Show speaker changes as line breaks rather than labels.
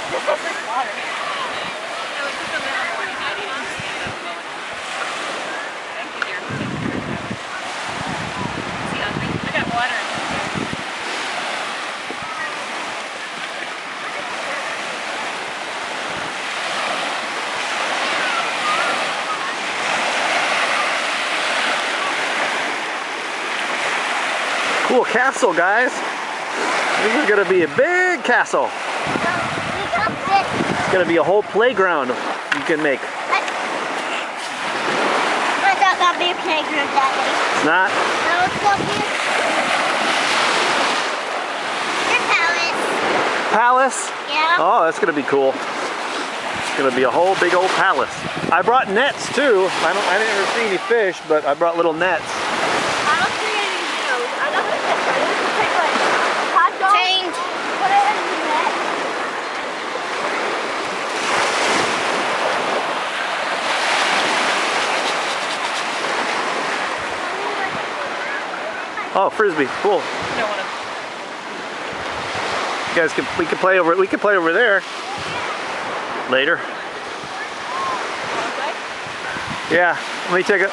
Water. Thank you, dear. See, I got water.
Cool castle, guys. This is gonna be a big castle. It's gonna be a whole playground you can make.
I thought that'd be a playground, Daddy.
It's not?
No, it's not here. Your palace.
Palace?
Yeah.
Oh, that's gonna be cool. It's gonna be a whole big old palace. I brought nets too. I didn't ever see any fish, but I brought little nets.
I don't see any shows. I don't think that's right. Let's just take like hot dogs.
Change.
Put it in the net.
Oh, frisbee, cool.
You don't want to.
You guys we can play over there later. Yeah, let me take a